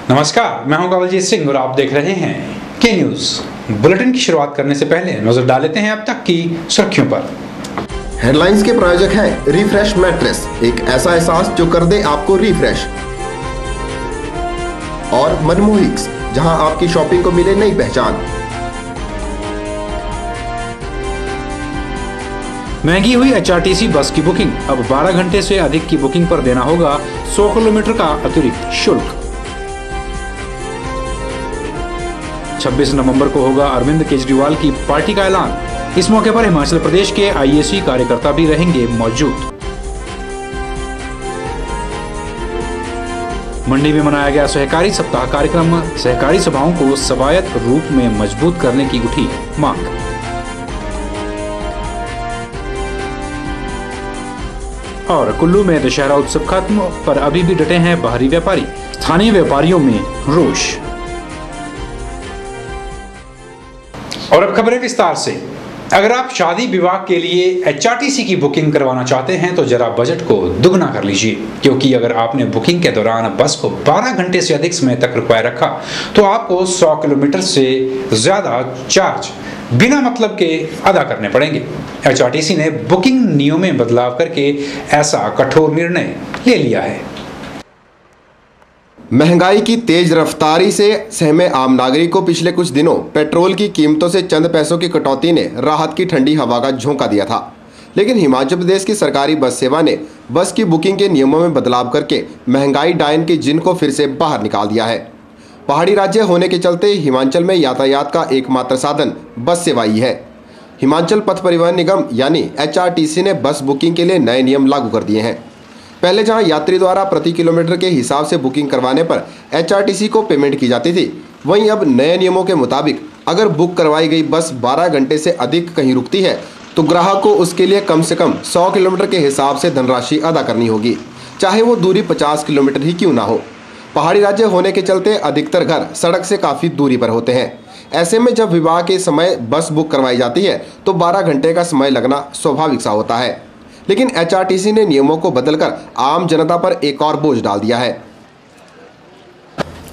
नमस्कार, मैं हूं कवलजीत सिंह और आप देख रहे हैं के न्यूज। बुलेटिन की शुरुआत करने से पहले नजर डाल लेते हैं अब तक की सुर्खियों पर। हेडलाइंस के प्रायोजक हैं रिफ्रेश मैट्रेस, एक ऐसा एहसास जो कर दे आपको रिफ्रेश, और मनमोहिक्स, जहां आपकी शॉपिंग को मिले नई पहचान। महंगी हुई एचआरटीसी बस की बुकिंग, अब 12 घंटे से अधिक की बुकिंग पर देना होगा 100 किलोमीटर का अतिरिक्त शुल्क। 26 नवंबर को होगा अरविंद केजरीवाल की पार्टी का ऐलान। इस मौके पर हिमाचल प्रदेश के आईएसी कार्यकर्ता भी रहेंगे मौजूद। मंडी में मनाया गया सहकारी सप्ताह कार्यक्रम, सहकारी सभाओं को स्वायत्त रूप में मजबूत करने की उठी मांग। और कुल्लू में दशहरा उत्सव खत्म, पर अभी भी डटे हैं बाहरी व्यापारी, स्थानीय व्यापारियों में रोष। और अब खबरें विस्तार से। अगर आप शादी विवाह के लिए एचआरटीसी की बुकिंग करवाना चाहते हैं तो जरा बजट को दुगना कर लीजिए, क्योंकि अगर आपने बुकिंग के दौरान बस को 12 घंटे से अधिक समय तक रुकवाए रखा तो आपको 100 किलोमीटर से ज्यादा चार्ज बिना मतलब के अदा करने पड़ेंगे। एचआरटीसी ने बुकिंग नियमों में बदलाव करके ऐसा कठोर निर्णय ले लिया है। महंगाई की तेज रफ्तारी से सहमे आम नागरिक को पिछले कुछ दिनों पेट्रोल की कीमतों से चंद पैसों की कटौती ने राहत की ठंडी हवा का झोंका दिया था। लेकिन हिमाचल प्रदेश की सरकारी बस सेवा ने बस की बुकिंग के नियमों में बदलाव करके महंगाई डायन के जिन को फिर से बाहर निकाल दिया है। पहाड़ी राज्य होने के चलते हिमाचल में यातायात का एकमात्र साधन बस सेवा ही है। हिमाचल पथ परिवहन निगम यानी एचआरटीसी ने बस बुकिंग के लिए नए नियम लागू कर दिए हैं। पहले जहां यात्री द्वारा प्रति किलोमीटर के हिसाब से बुकिंग करवाने पर एचआरटीसी को पेमेंट की जाती थी, वहीं अब नए नियमों के मुताबिक अगर बुक करवाई गई बस 12 घंटे से अधिक कहीं रुकती है तो ग्राहक को उसके लिए कम से कम 100 किलोमीटर के हिसाब से धनराशि अदा करनी होगी, चाहे वो दूरी 50 किलोमीटर ही क्यों ना हो। पहाड़ी राज्य होने के चलते अधिकतर घर सड़क से काफ़ी दूरी पर होते हैं। ऐसे में जब विवाह के समय बस बुक करवाई जाती है तो 12 घंटे का समय लगना स्वाभाविक सा होता है। लेकिन एचआरटीसी ने नियमों को बदलकर आम जनता पर एक और बोझ डाल दिया है।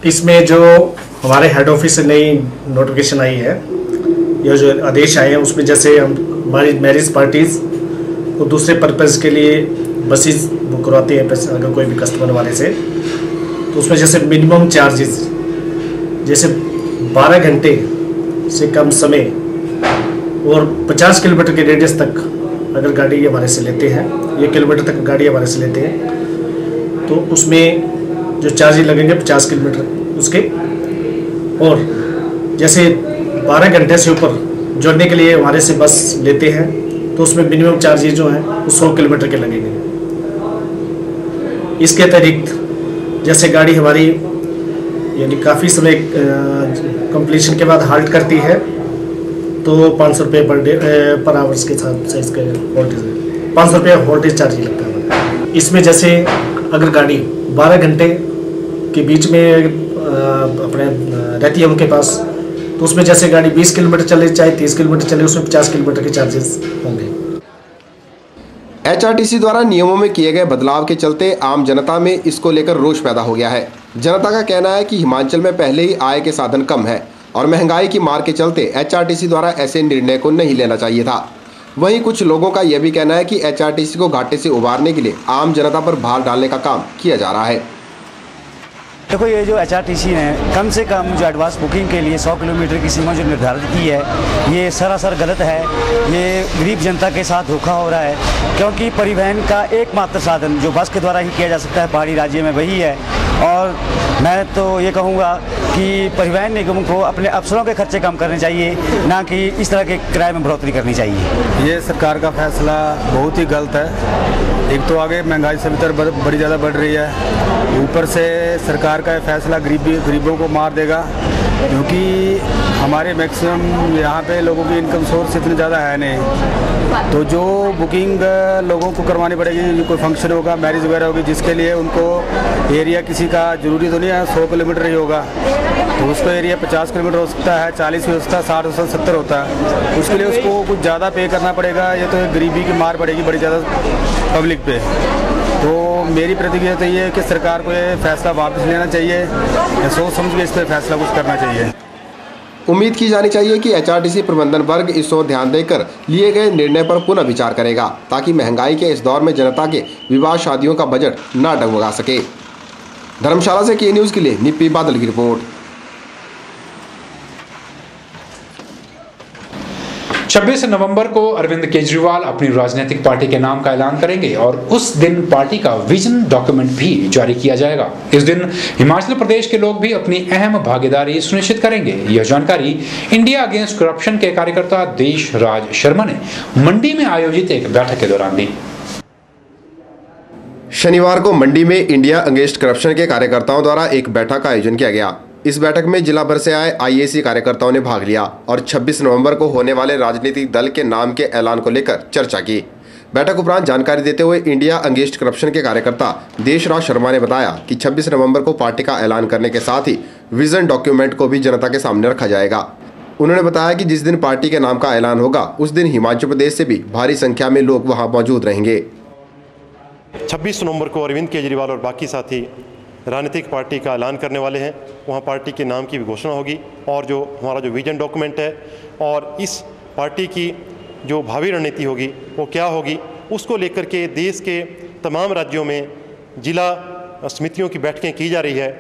इसमें जो हमारे हेड ऑफिस से नई नोटिफिकेशन आई है या जो आदेश आए हैं उसमें जैसे हम हमारी मैरिज पार्टीज को दूसरे पर्पज़ के लिए बसेस बुक करवाते हैं अगर कोई भी कस्टमर वाले से, तो उसमें जैसे मिनिमम चार्जेस जैसे 12 घंटे से कम समय और 50 किलोमीटर के रेडियस तक अगर गाड़ी हमारे से लेते हैं, 1 किलोमीटर तक गाड़ी हमारे से लेते हैं तो उसमें जो चार्जेस लगेंगे 50 किलोमीटर उसके। और जैसे 12 घंटे से ऊपर जोड़ने के लिए हमारे से बस लेते हैं तो उसमें मिनिमम चार्जेस जो हैं वो 100 किलोमीटर के लगेंगे। इसके अतिरिक्त जैसे गाड़ी हमारी यानी काफ़ी समय कंप्लीशन के बाद हाल्ट करती है तो 500 रुपये पर डे पर आवर्स के साथ से इसका वोल्टेज 500 रुपये वोल्टेज चार्ज ही लगता है। इसमें जैसे अगर गाड़ी 12 घंटे के बीच में अपने रहती है उनके पास तो उसमें जैसे गाड़ी 20 किलोमीटर चले चाहे 30 किलोमीटर चले उसमें 50 किलोमीटर के चार्जेस होंगे। एचआरटीसी द्वारा नियमों में किए गए बदलाव के चलते आम जनता में इसको लेकर रोष पैदा हो गया है। जनता का कहना है कि हिमाचल में पहले ही आय के साधन कम है और महंगाई की मार के चलते एचआरटीसी द्वारा ऐसे निर्णय को नहीं लेना चाहिए था। वहीं कुछ लोगों का यह भी कहना है कि एचआरटीसी को घाटे से उबारने के लिए आम जनता पर भार डालने का काम किया जा रहा है। देखो, ये जो एचआरटीसी ने कम से कम जो एडवांस बुकिंग के लिए 100 किलोमीटर की सीमा जो निर्धारित की है, ये सरासर गलत है। ये गरीब जनता के साथ धोखा हो रहा है, क्योंकि परिवहन का एकमात्र साधन जो बस के द्वारा ही किया जा सकता है पहाड़ी राज्य में वही है। और मैं तो ये कहूँगा कि परिवहन निगम को अपने अफसरों के खर्चे कम करने चाहिए, ना कि इस तरह के किराए में बढ़ोतरी करनी चाहिए। ये सरकार का फैसला बहुत ही गलत है। एक तो आगे महंगाई सभी बड़ी ज़्यादा बढ़ रही है, ऊपर से सरकार का फैसला गरीबों को मार देगा, क्योंकि हमारे मैक्सिमम यहाँ पे लोगों की इनकम सोर्स इतनी ज़्यादा है नहीं। तो जो बुकिंग लोगों को करवानी पड़ेगी, कोई फंक्शन होगा, मैरिज वगैरह होगी, जिसके लिए उनको एरिया किसी का ज़रूरी तो नहीं है 100 किलोमीटर ही होगा, तो उसको एरिया 50 किलोमीटर हो सकता है, 40 भी हो सकता है, 60 हो सकता है, 70 होता है। उसके लिए उसको कुछ ज़्यादा पे करना पड़ेगा। ये तो गरीबी की मार पड़ेगी बड़ी ज़्यादा पब्लिक पे। तो मेरी प्रतिक्रिया तो ये है कि सरकार को ये फैसला वापस लेना चाहिए, सोच समझ के इस पर फैसला कुछ करना चाहिए। उम्मीद की जानी चाहिए कि एचआरटीसी प्रबंधन वर्ग इस ओर ध्यान देकर लिए गए निर्णय पर पुनः विचार करेगा, ताकि महंगाई के इस दौर में जनता के विवाह शादियों का बजट न डगमगा सके। धर्मशाला से के न्यूज़ के लिए निप्पी बादल की रिपोर्ट। 26 नवंबर को अरविंद केजरीवाल अपनी राजनीतिक पार्टी के नाम का ऐलान करेंगे और उस दिन पार्टी का विजन डॉक्यूमेंट भी जारी किया जाएगा। इस दिन हिमाचल प्रदेश के लोग भी अपनी अहम भागीदारी सुनिश्चित करेंगे। यह जानकारी इंडिया अगेंस्ट करप्शन के कार्यकर्ता देश राज शर्मा ने मंडी में आयोजित एक बैठक के दौरान दी। शनिवार को मंडी में इंडिया अगेंस्ट करप्शन के कार्यकर्ताओं द्वारा एक बैठक का आयोजन किया गया। इस बैठक में जिला भर से आए आईएसी कार्यकर्ताओं ने भाग लिया और 26 नवंबर को होने वाले राजनीतिक दल के नाम के ऐलान को लेकर चर्चा की। बैठक उपरांत जानकारी देते हुए इंडिया अगेंस्ट करप्शन के कार्यकर्ता देशराज शर्मा ने बताया कि 26 नवंबर को पार्टी का ऐलान करने के साथ ही विजन डॉक्यूमेंट को भी जनता के सामने रखा जाएगा। उन्होंने बताया कि जिस दिन पार्टी के नाम का ऐलान होगा उस दिन हिमाचल प्रदेश से भी भारी संख्या में लोग वहां मौजूद रहेंगे। 26 नवंबर को अरविंद केजरीवाल और बाकी साथी राजनीतिक पार्टी का ऐलान करने वाले हैं। वहाँ पार्टी के नाम की भी घोषणा होगी और जो हमारा जो विजन डॉक्यूमेंट है और इस पार्टी की जो भावी रणनीति होगी वो क्या होगी, उसको लेकर के देश के तमाम राज्यों में जिला समितियों की बैठकें की जा रही है।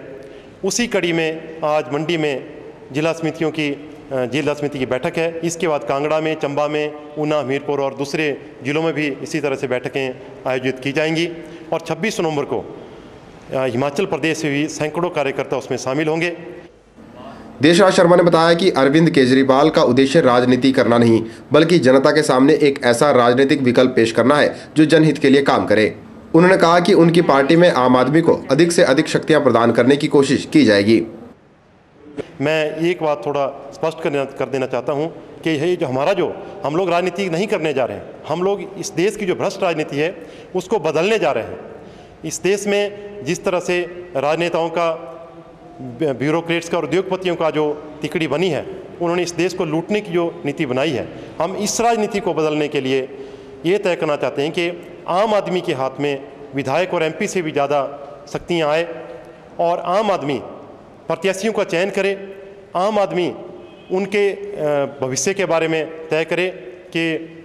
उसी कड़ी में आज मंडी में जिला समिति की बैठक है। इसके बाद कांगड़ा में, चंबा में, ऊना, हमीरपुर और दूसरे जिलों में भी इसी तरह से बैठकें आयोजित की जाएंगी। और 26 नवंबर को हिमाचल प्रदेश से भी सैकड़ों कार्यकर्ता उसमें शामिल होंगे। देशराज शर्मा ने बताया कि अरविंद केजरीवाल का उद्देश्य राजनीति करना नहीं, बल्कि जनता के सामने एक ऐसा राजनीतिक विकल्प पेश करना है जो जनहित के लिए काम करे। उन्होंने कहा कि उनकी पार्टी में आम आदमी को अधिक से अधिक शक्तियां प्रदान करने की कोशिश की जाएगी। मैं एक बात थोड़ा स्पष्ट कर देना चाहता हूं कि यही जो हम लोग राजनीति नहीं करने जा रहे हैं, हम लोग इस देश की जो भ्रष्ट राजनीति है उसको बदलने जा रहे हैं। इस देश में जिस तरह से राजनेताओं का, ब्यूरोक्रेट्स का और उद्योगपतियों का जो तिकड़ी बनी है, उन्होंने इस देश को लूटने की जो नीति बनाई है, हम इस राजनीति को बदलने के लिए ये तय करना चाहते हैं कि आम आदमी के हाथ में विधायक और एमपी से भी ज़्यादा शक्तियाँ आए और आम आदमी प्रत्याशियों का चयन करे, आम आदमी उनके भविष्य के बारे में तय करे कि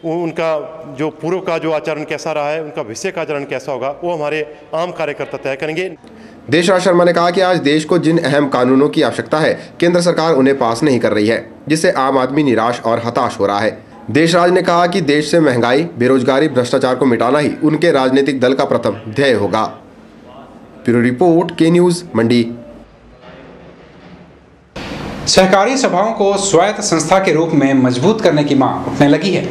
उनका जो पूर्व का जो आचरण कैसा रहा है, उनका भविष्य का आचरण कैसा होगा, वो हमारे आम कार्यकर्ता तय करेंगे। देशराज शर्मा ने कहा कि आज देश को जिन अहम कानूनों की आवश्यकता है, केंद्र सरकार उन्हें पास नहीं कर रही है, जिससे आम आदमी निराश और हताश हो रहा है। देशराज ने कहा कि देश से महंगाई, बेरोजगारी, भ्रष्टाचार को मिटाना ही उनके राजनीतिक दल का प्रथम ध्येय होगा। ब्यूरो रिपोर्ट, के न्यूज़, मंडी। सहकारी सभाओं को स्वायत्त संस्था के रूप में मजबूत करने की मांग उठने लगी है।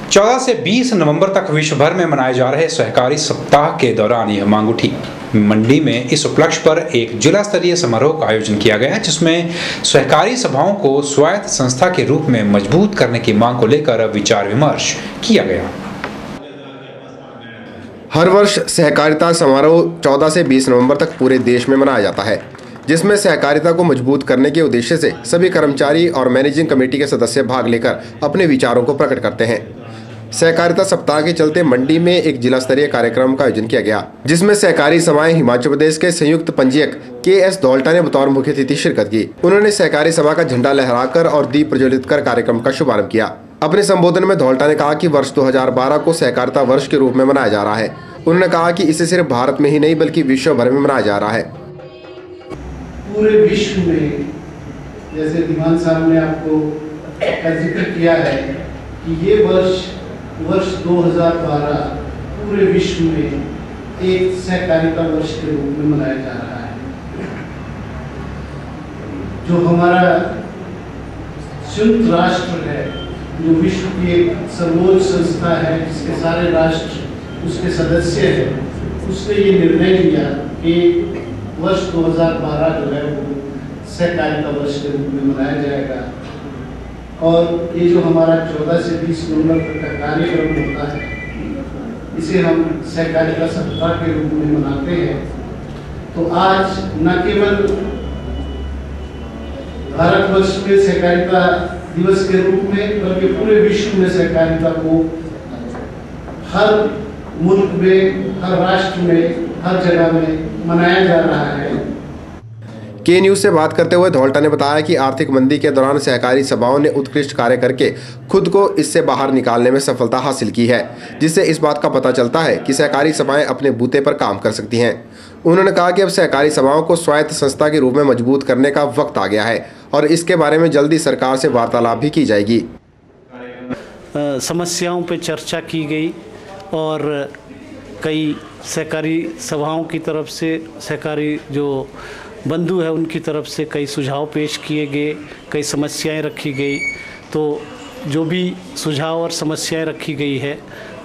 14 से 20 नवंबर तक विश्व भर में मनाए जा रहे सहकारी सप्ताह के दौरान यह मांग उठी। मंडी में इस उपलक्ष्य पर एक जिला स्तरीय समारोह का आयोजन किया गया, जिसमें सहकारी सभाओं को स्वायत्त संस्था के रूप में मजबूत करने की मांग को लेकर विचार विमर्श किया गया। हर वर्ष सहकारिता समारोह 14 से 20 नवंबर तक पूरे देश में मनाया जाता है, जिसमें सहकारिता को मजबूत करने के उद्देश्य से सभी कर्मचारी और मैनेजिंग कमेटी के सदस्य भाग लेकर अपने विचारों को प्रकट करते हैं। सहकारिता सप्ताह के चलते मंडी में एक जिला स्तरीय कार्यक्रम का आयोजन किया गया, जिसमें सहकारी सभाएं हिमाचल प्रदेश के संयुक्त पंजीयक KS धौल्टा ने बतौर मुख्य अतिथि शिरकत की। उन्होंने सहकारी सभा का झंडा लहराकर और दीप प्रज्वलित कर कार्यक्रम का शुभारंभ किया। अपने संबोधन में धौल्टा ने कहा कि वर्ष 2012 को सहकारिता वर्ष के रूप में मनाया जा रहा है। उन्होंने कहा कि इसे सिर्फ भारत में ही नहीं बल्कि विश्व भर में मनाया जा रहा है। पूरे विश्व में, जैसे धीमान साहब ने आपको जिक्र किया है कि ये वर्ष 2012 पूरे विश्व में एक सहकारिता वर्ष के रूप में मनाया जा रहा है। जो हमारा संयुक्त राष्ट्र है, जो विश्व की एक सर्वोच्च संस्था है, जिसके सारे राष्ट्र उसके सदस्य हैं, उसने ये निर्णय लिया कि वर्ष 2012 जो है वो सहकारिता वर्ष के रूप में मनाया जाएगा। और ये जो हमारा 14 से 20 नवंबर तक का कार्यक्रम होता है, इसे हम सहकारिता सप्ताह के रूप में मनाते हैं। तो आज न केवल भारतवर्ष में सहकारिता दिवस के रूप में, बल्कि पूरे विश्व में सहकारिता को हर मुल्क में, हर राष्ट्र में, हर जगह में मनाया जा रहा है। के न्यूज़ से बात करते हुए धौल्टा ने बताया कि आर्थिक मंदी के दौरान सहकारी सभाओं ने उत्कृष्ट कार्य करके खुद को इससे बाहर निकालने में सफलता हासिल की है, जिससे इस बात का पता चलता है कि सहकारी सभाएं अपने बूते पर काम कर सकती हैं। उन्होंने कहा कि अब सहकारी सभाओं को स्वायत्त संस्था के रूप में मजबूत करने का वक्त आ गया है और इसके बारे में जल्दी सरकार से वार्तालाप भी की जाएगी। समस्याओं पर चर्चा की गई और कई सहकारी सभाओं की तरफ से, सहकारी जो बंधु है उनकी तरफ से कई सुझाव पेश किए गए, कई समस्याएं रखी गई। तो जो भी सुझाव और समस्याएं रखी गई है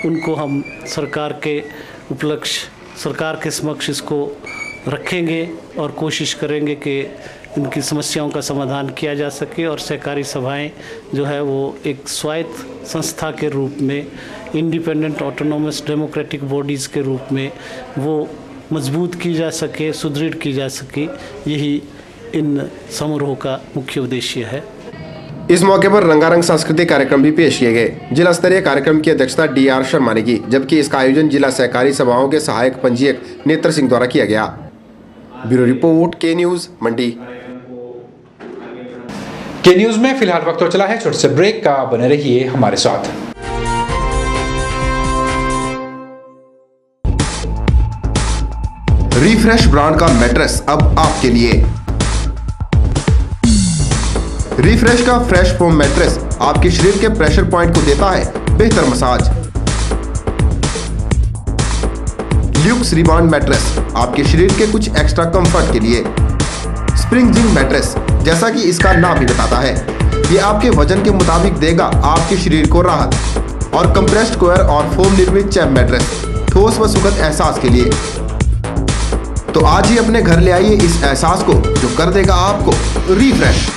उनको हम सरकार के उपलक्ष्य, सरकार के समक्ष इसको रखेंगे और कोशिश करेंगे कि इनकी समस्याओं का समाधान किया जा सके और सहकारी सभाएं जो है वो एक स्वायत्त संस्था के रूप में, इंडिपेंडेंट ऑटोनोमस डेमोक्रेटिक बॉडीज़ के रूप में वो मजबूत की जा सके, सुदृढ़ की जा सके। यही इन समारोह का मुख्य उद्देश्य है। इस मौके पर रंगारंग सांस्कृतिक कार्यक्रम भी पेश किए गए। जिला स्तरीय कार्यक्रम की अध्यक्षता DR शर्मा ने की, जबकि इसका आयोजन जिला सहकारी सभाओं के सहायक पंजीयक नेत्र सिंह द्वारा किया गया। ब्यूरो रिपोर्ट, के न्यूज़, मंडी। के न्यूज़ में फिलहाल वक्त हो चला है छोटे से ब्रेक का, बने रहिए हमारे साथ। रिफ्रेश ब्रांड का मैट्रेस अब आपके लिए। रिफ्रेश का फ्रेश फोम मैट्रेस आपके शरीर के प्रेशर पॉइंट को देता है बेहतर मसाज। ल्यूक्स रिबाउंड मैट्रेस आपके शरीर के कुछ एक्स्ट्रा कंफर्ट के लिए। स्प्रिंग जिंग मैट्रेस, जैसा कि इसका नाम ही बताता है, ये आपके वजन के मुताबिक देगा आपके शरीर को राहत। और कंप्रेस्ड कोयर और फोम निर्मित चैम्प मैट्रेस, ठोस व सुखद एहसास के लिए। तो आज ही अपने घर ले आइए इस एहसास को जो कर देगा आपको refresh.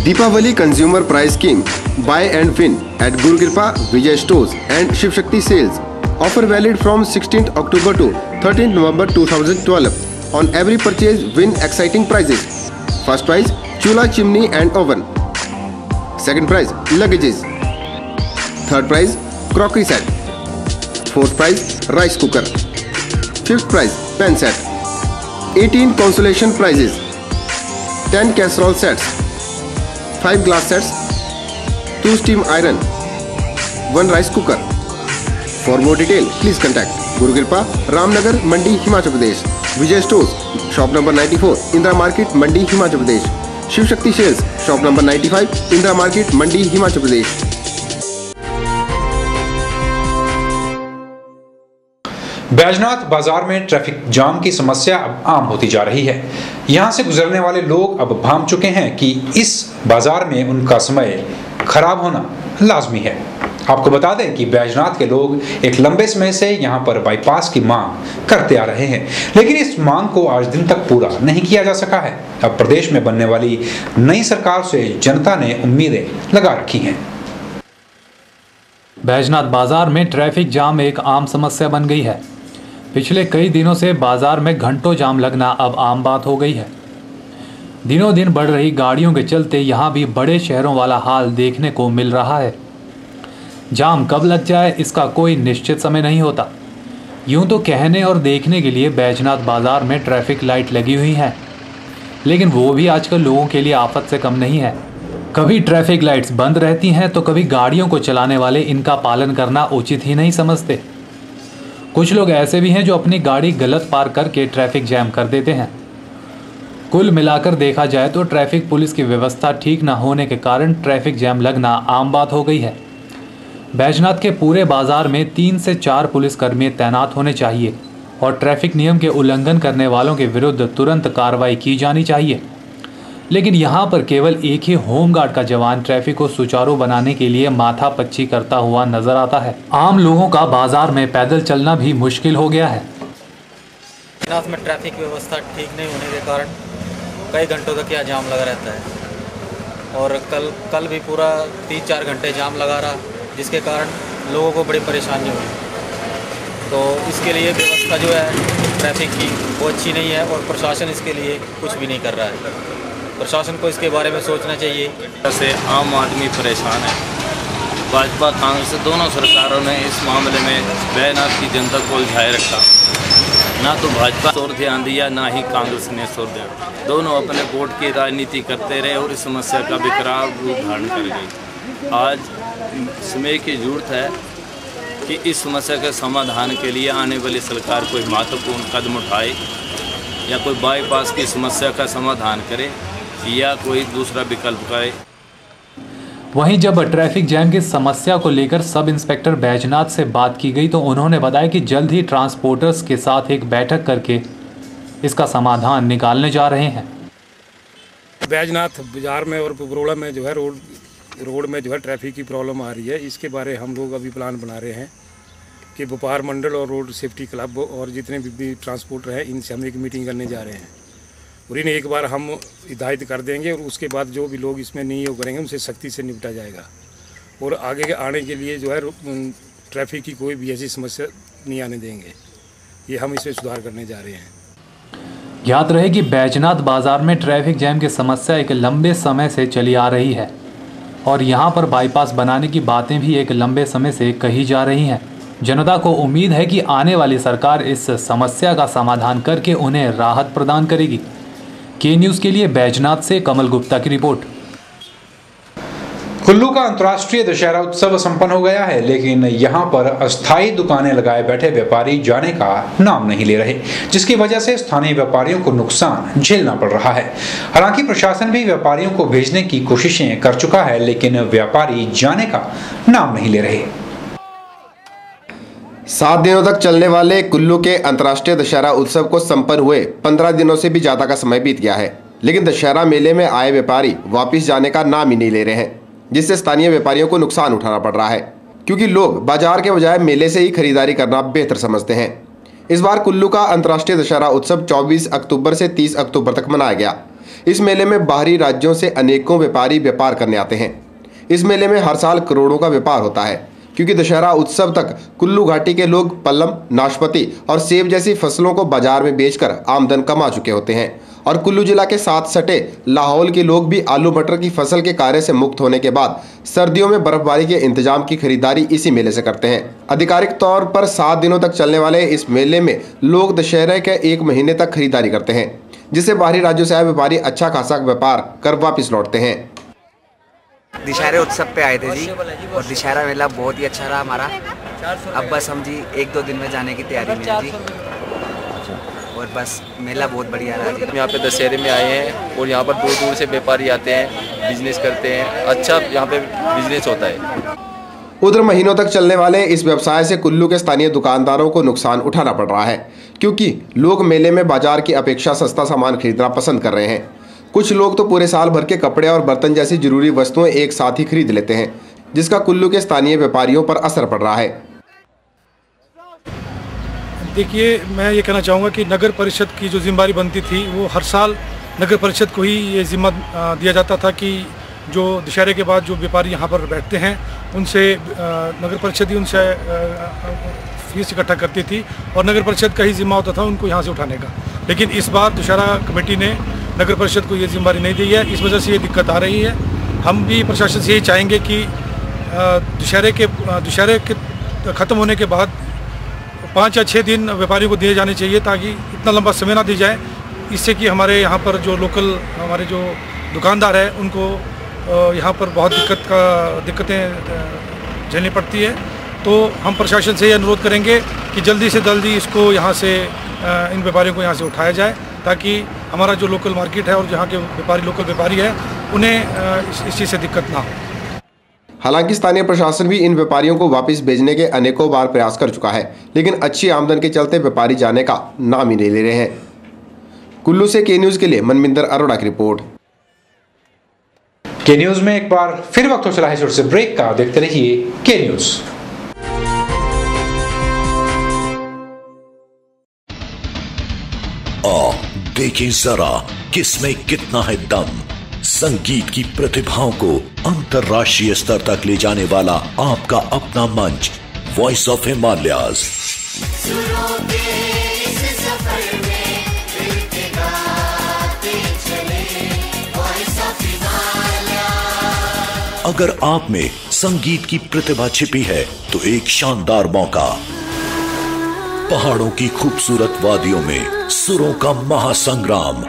Deepawali consumer price king buy and win at Guru Kripa Vijay stores and Shiv Shakti sales. Offer valid from 16th October to 13th November 2012. On every purchase win exciting prizes. First prize chula chimney and oven. Second prize luggages. Third prize crockery set. Fourth prize rice cooker. Fifth prize pen set. 18 consolation prizes. 10 casserole sets. 5 glass sets. 2 steam iron. 1 rice cooker. For more detail please contact Guru Kripa, Ramnagar, Mandi, Himachal Pradesh. Vijay Stores, shop number 94, Indira Market, Mandi, Himachal Pradesh. Shiv Shakti Sales, shop number 95, Indira Market, Mandi, Himachal Pradesh. Baijnath बाजार में traffic jam की समस्या अब आम होती जा रही है। यहां से गुजरने वाले लोग अब भांप चुके हैं कि इस बाजार में उनका समय खराब होना लाजमी है। आपको बता दें कि बैजनाथ के लोग एक लंबे समय से यहां पर बाईपास की मांग करते आ रहे हैं, लेकिन इस मांग को आज दिन तक पूरा नहीं किया जा सका है। अब प्रदेश में बनने वाली नई सरकार से जनता ने उम्मीदें लगा रखी हैं। बैजनाथ बाजार में ट्रैफिक जाम एक आम समस्या बन गई है। पिछले कई दिनों से बाजार में घंटों जाम लगना अब आम बात हो गई है। दिनों दिन बढ़ रही गाड़ियों के चलते यहाँ भी बड़े शहरों वाला हाल देखने को मिल रहा है। जाम कब लग जाए इसका कोई निश्चित समय नहीं होता। यूं तो कहने और देखने के लिए बैजनाथ बाजार में ट्रैफिक लाइट लगी हुई हैं, लेकिन वो भी आजकल लोगों के लिए आफत से कम नहीं है। कभी ट्रैफिक लाइट्स बंद रहती हैं तो कभी गाड़ियों को चलाने वाले इनका पालन करना उचित ही नहीं समझते। कुछ लोग ऐसे भी हैं जो अपनी गाड़ी गलत पार्क करके ट्रैफिक जैम कर देते हैं। कुल मिलाकर देखा जाए तो ट्रैफिक पुलिस की व्यवस्था ठीक न होने के कारण ट्रैफिक जैम लगना आम बात हो गई है। बैजनाथ के पूरे बाजार में 3 से 4 पुलिसकर्मी तैनात होने चाहिए और ट्रैफिक नियम के उल्लंघन करने वालों के विरुद्ध तुरंत कार्रवाई की जानी चाहिए। लेकिन यहाँ पर केवल एक ही होमगार्ड का जवान ट्रैफिक को सुचारू बनाने के लिए माथापच्ची करता हुआ नजर आता है। आम लोगों का बाजार में पैदल चलना भी मुश्किल हो गया है। बैजनाथ में ट्रैफिक व्यवस्था ठीक नहीं होने के कारण कई घंटों तक यहाँ जाम लगा रहता है और कल भी पूरा 3-4 घंटे जाम लगा रहा, जिसके कारण लोगों को बड़ी परेशानी हुई। तो इसके लिए व्यवस्था जो है ट्रैफिक की वो अच्छी नहीं है और प्रशासन इसके लिए कुछ भी नहीं कर रहा है। प्रशासन को इसके बारे में सोचना चाहिए। से आम आदमी परेशान है। भाजपा कांग्रेस दोनों सरकारों ने इस मामले में बैजनाथ की जनता को उलझाए रखा। ना तो भाजपा शोर ध्यान दिया, ना ही कांग्रेस ने शोर ध्यान। दोनों अपने वोट की राजनीति करते रहे और इस समस्या का विकराल रूप धारण कर गई। आज समय की जरूरत है कि इस समस्या के समाधान के लिए आने वाली सरकार कोई महत्वपूर्ण कदम उठाए, या कोई बाईपास की समस्या का समाधान करे, या कोई दूसरा विकल्प करे। वहीं जब ट्रैफिक जैम की समस्या को लेकर सब इंस्पेक्टर बैजनाथ से बात की गई तो उन्होंने बताया कि जल्द ही ट्रांसपोर्टर्स के साथ एक बैठक करके इसका समाधान निकालने जा रहे हैं। बैजनाथ बाजार में और बरोड़ा में जो है रोड में जो है ट्रैफिक की प्रॉब्लम आ रही है। इसके बारे हम लोग अभी प्लान बना रहे हैं कि व्यापार मंडल और रोड सेफ्टी क्लब और जितने भी ट्रांसपोर्टर हैं इनसे हम एक मीटिंग करने जा रहे हैं और इन्हें एक बार हम हिदायत कर देंगे और उसके बाद जो भी लोग इसमें नहीं करेंगे उनसे सख्ती से निपटा जाएगा और आगे आने के लिए जो है ट्रैफिक की कोई भी ऐसी समस्या नहीं आने देंगे। ये हम इसमें सुधार करने जा रहे हैं। याद रहे कि बैजनाथ बाजार में ट्रैफिक जैम की समस्या एक लंबे समय से चली आ रही है और यहाँ पर बाईपास बनाने की बातें भी एक लंबे समय से कही जा रही हैं। जनता को उम्मीद है कि आने वाली सरकार इस समस्या का समाधान करके उन्हें राहत प्रदान करेगी। के न्यूज़ के लिए बैजनाथ से कमल गुप्ता की रिपोर्ट। कुल्लू का अंतर्राष्ट्रीय दशहरा उत्सव संपन्न हो गया है, लेकिन यहाँ पर अस्थायी दुकानें लगाए बैठे व्यापारी जाने का नाम नहीं ले रहे, जिसकी वजह से स्थानीय व्यापारियों को नुकसान झेलना पड़ रहा है। हालांकि प्रशासन भी व्यापारियों को भेजने की कोशिशें कर चुका है, लेकिन व्यापारी जाने का नाम नहीं ले रहे। 7 दिनों तक चलने वाले कुल्लू के अंतर्राष्ट्रीय दशहरा उत्सव को संपन्न हुए 15 दिनों से भी ज्यादा का समय बीत गया है, लेकिन दशहरा मेले में आए व्यापारी वापस जाने का नाम ही नहीं ले रहे हैं, जिससे स्थानीय व्यापारियों को नुकसान उठाना पड़ रहा है, क्योंकि लोग बाजार के बजाय मेले से ही खरीदारी करना बेहतर समझते हैं। इस बार कुल्लू का अंतर्राष्ट्रीय दशहरा उत्सव 24 अक्टूबर से 30 अक्टूबर तक मनाया गया। इस मेले में बाहरी राज्यों से अनेकों व्यापारी व्यापार करने आते हैं। इस मेले में हर साल करोड़ों का व्यापार होता है, क्योंकि दशहरा उत्सव तक कुल्लू घाटी के लोग पल्लम, नाशपाती और सेब जैसी फसलों को बाजार में बेचकर आमदन कमा चुके होते हैं और कुल्लू जिला के साथ सटे लाहौल के लोग भी आलू मटर की फसल के कार्य से मुक्त होने के बाद सर्दियों में बर्फबारी के इंतजाम की खरीदारी इसी मेले से करते हैं। आधिकारिक तौर पर 7 दिनों तक चलने वाले इस मेले में लोग दशहरे के 1 महीने तक खरीदारी करते हैं, जिससे बाहरी राज्यों से आए व्यापारी अच्छा खासा व्यापार कर वापिस लौटते हैं। दशहरे उत्सव पे आए थे जी और दशहरा मेला बहुत ही अच्छा रहा हमारा। अब बस हम जी 1-2 दिन में जाने की तैयारी में जी और बस मेला बहुत बढ़िया रहा जी। यहाँ पे दशहरे में आए हैं और यहाँ पर दूर दूर से व्यापारी आते हैं, बिजनेस करते हैं, अच्छा यहाँ पे बिजनेस होता है। उधर महीनों तक चलने वाले इस व्यवसाय से कुल्लू के स्थानीय दुकानदारों को नुकसान उठाना पड़ रहा है, क्योंकि लोग मेले में बाजार की अपेक्षा सस्ता सामान खरीदना पसंद कर रहे हैं। कुछ लोग तो पूरे साल भर के कपड़े और बर्तन जैसी जरूरी वस्तुएं एक साथ ही खरीद लेते हैं, जिसका कुल्लू के स्थानीय व्यापारियों पर असर पड़ रहा है। देखिए, मैं ये कहना चाहूँगा कि नगर परिषद की जो जिम्मेदारी बनती थी वो हर साल नगर परिषद को ही ये जिम्मा दिया जाता था कि जो दशहरे के बाद जो व्यापारी यहाँ पर बैठते हैं उनसे नगर परिषद ही उनसे फीस इकट्ठा करती थी और नगर परिषद का ही जिम्मा होता था उनको यहाँ से उठाने का। लेकिन इस बार दशहरा कमेटी ने नगर परिषद को ये जिम्मेदारी नहीं दी है, इस वजह से ये दिक्कत आ रही है। हम भी प्रशासन से यही चाहेंगे कि दशहरे के ख़त्म होने के बाद 5 या 6 दिन व्यापारियों को दिए जाने चाहिए, ताकि इतना लंबा समय ना दी जाए। इससे कि हमारे यहाँ पर जो लोकल हमारे जो दुकानदार हैं उनको यहाँ पर बहुत दिक्कतें झेलनी पड़ती है। तो हम प्रशासन से ये अनुरोध करेंगे कि जल्दी से जल्दी इसको यहाँ से इन व्यापारियों को यहाँ से उठाया जाए, ताकि हमारा जो लोकल मार्केट है और जहाँ के व्यापारी लोकल व्यापारी है उन्हें इस चीज़ से दिक्कत ना हो। हालांकि स्थानीय प्रशासन भी इन व्यापारियों को वापस भेजने के अनेकों बार प्रयास कर चुका है, लेकिन अच्छी आमदन के चलते व्यापारी जाने का नाम ही नहीं ले रहे हैं। कुल्लू से के न्यूज़ के लिए मनमिंदर अरोड़ा की रिपोर्ट। के न्यूज़ में एक बार फिर वक्त हो चला है छोटे से ब्रेक का। देखते रहिए के न्यूज़। देखिए जरा किसमें कितना है दम। संगीत की प्रतिभाओं को अंतर्राष्ट्रीय स्तर तक ले जाने वाला आपका अपना मंच वॉइस ऑफ हिमालयाज। अगर आप में संगीत की प्रतिभा छिपी है तो एक शानदार मौका। पहाड़ों की खूबसूरत वादियों में सुरों का महासंग्राम।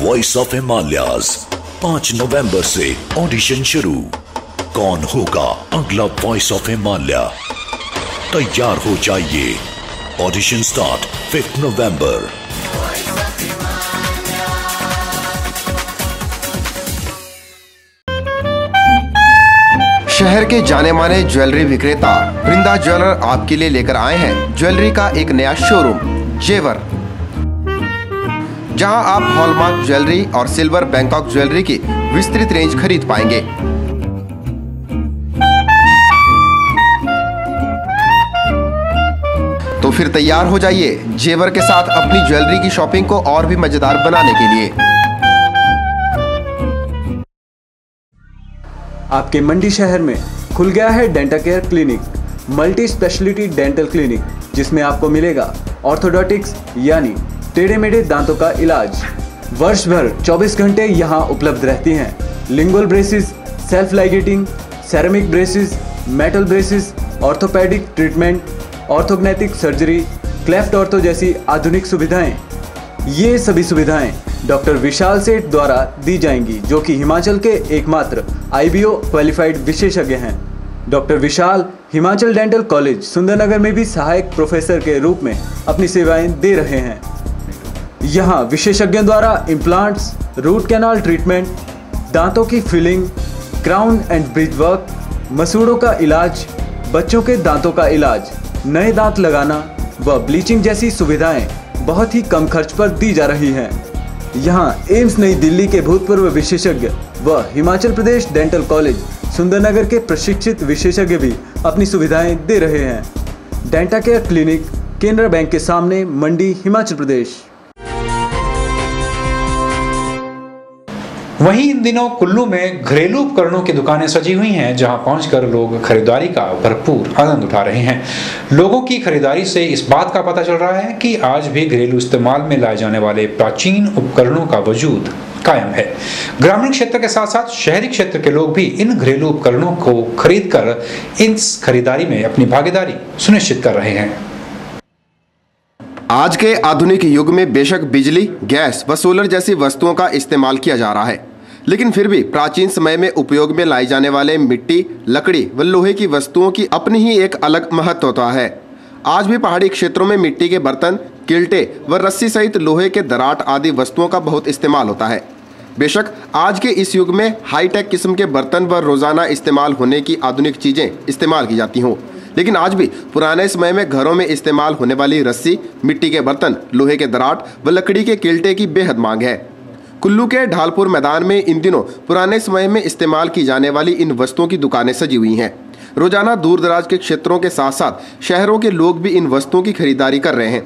वॉइस ऑफ हिमालयाज 5 नवंबर से ऑडिशन शुरू। कौन होगा अगला वॉइस ऑफ हिमालय? तैयार हो जाइए। ऑडिशन स्टार्ट 5 नवंबर। शहर के जाने माने ज्वेलरी विक्रेता वृंदा ज्वेलर आपके लिए लेकर आए हैं ज्वेलरी का एक नया शोरूम जेवर, जहां आप हॉलमार्क ज्वेलरी और सिल्वर बैंकॉक ज्वेलरी की विस्तृत रेंज खरीद पाएंगे। तो फिर तैयार हो जाइए जेवर के साथ अपनी ज्वेलरी की शॉपिंग को और भी मजेदार बनाने के लिए। आपके मंडी शहर में खुल गया है dental care clinic, multi speciality dental clinic, जिसमें आपको मिलेगा ऑर्थोडोंटिक्स यानी टेढ़े मेढ़े दांतों का इलाज। वर्ष भर 24 घंटे यहाँ उपलब्ध रहती हैं lingual braces, self ligating, ceramic braces, metal braces, orthopaedic treatment, orthognathic surgery, cleft ortho जैसी आधुनिक सुविधाएं। ये सभी सुविधाएं डॉक्टर विशाल सेठ द्वारा दी जाएंगी, जो कि हिमाचल के एकमात्र IBO क्वालिफाइड विशेषज्ञ हैं। डॉक्टर विशाल हिमाचल डेंटल कॉलेज सुंदरनगर में भी सहायक प्रोफेसर के रूप में अपनी सेवाएं दे रहे हैं। यहाँ विशेषज्ञों द्वारा इम्प्लांट्स, रूट कैनाल ट्रीटमेंट, दांतों की filling, crown and bridge work, मसूड़ों का इलाज, बच्चों के दांतों का इलाज, नए दांत लगाना व ब्लीचिंग जैसी सुविधाएं बहुत ही कम खर्च पर दी जा रही हैं। यहाँ एम्स नई दिल्ली के भूतपूर्व विशेषज्ञ व हिमाचल प्रदेश डेंटल कॉलेज सुंदरनगर के प्रशिक्षित विशेषज्ञ भी अपनी सुविधाएं दे रहे हैं। Denta care clinic, Canara bank के सामने, मंडी, हिमाचल प्रदेश। वहीं इन दिनों कुल्लू में घरेलू उपकरणों की दुकानें सजी हुई हैं, जहां पहुंचकर लोग खरीदारी का भरपूर आनंद उठा रहे हैं। लोगों की खरीदारी से इस बात का पता चल रहा है कि आज भी घरेलू इस्तेमाल में लाए जाने वाले प्राचीन उपकरणों का वजूद कायम है। ग्रामीण क्षेत्र के साथ साथ शहरी क्षेत्र के लोग भी इन घरेलू उपकरणों को खरीदकर इस खरीदारी में अपनी भागीदारी सुनिश्चित कर रहे हैं। आज के आधुनिक युग में बेशक बिजली, गैस व सोलर जैसी वस्तुओं का इस्तेमाल किया जा रहा है, लेकिन फिर भी प्राचीन समय में उपयोग में लाई जाने वाले मिट्टी, लकड़ी व लोहे की वस्तुओं की अपनी ही एक अलग महत्वता है। आज भी पहाड़ी क्षेत्रों में मिट्टी के बर्तन, किल्टे व रस्सी सहित लोहे के दराट आदि वस्तुओं का बहुत इस्तेमाल होता है। बेशक आज के इस युग में हाईटेक किस्म के बर्तन व रोजाना इस्तेमाल होने की आधुनिक चीजें इस्तेमाल की जाती हों, लेकिन आज भी पुराने समय में घरों में इस्तेमाल होने वाली रस्सी, मिट्टी के बर्तन, लोहे के दराट व लकड़ी के किल्टे की बेहद मांग है। कुल्लू के ढालपुर मैदान में इन दिनों पुराने समय में इस्तेमाल की जाने वाली इन वस्तुओं की दुकानें सजी हुई हैं। रोजाना दूर दराज के क्षेत्रों के साथ साथ शहरों के लोग भी इन वस्तुओं की खरीदारी कर रहे हैं।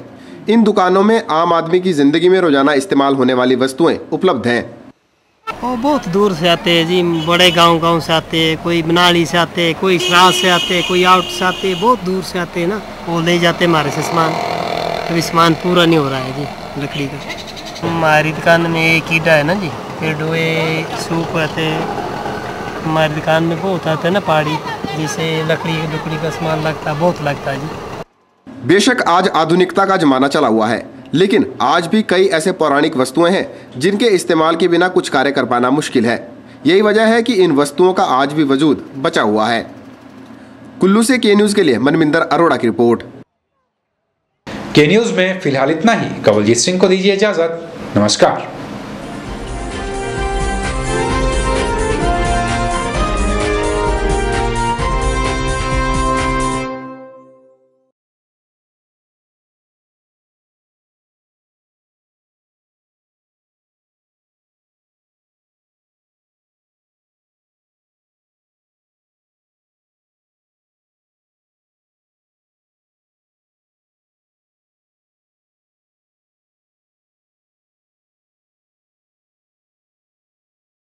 इन दुकानों में आम आदमी की जिंदगी में रोजाना इस्तेमाल होने वाली वस्तुएं उपलब्ध हैं। वो बहुत दूर से आते हैं जी, बड़े गांव से आते हैं, कोई बनाली से आते हैं, कोई सराज से आते हैं, कोई आउट से आते हैं, बहुत दूर से आते हैं ना, वो ले जाते हैं हमारे से सामान। अभी सामान पूरा नहीं हो रहा है जी लकड़ी का। हमारी दुकान में एक ईटा है ना जी, फिर डोए सूप रहते हैं। हमारी दुकान में बहुत आते हैं ना पहाड़ी, जिसे लकड़ी का सामान लगता है, बहुत लगता है जी। बेशक आज आधुनिकता का जमाना चला हुआ है, लेकिन आज भी कई ऐसे पौराणिक वस्तुएं हैं जिनके इस्तेमाल के बिना कुछ कार्य कर पाना मुश्किल है। यही वजह है कि इन वस्तुओं का आज भी वजूद बचा हुआ है। कुल्लू से के न्यूज के लिए मनविंदर अरोड़ा की रिपोर्ट। के न्यूज में फिलहाल इतना ही। कवलजीत सिंह को दीजिए इजाजत। नमस्कार।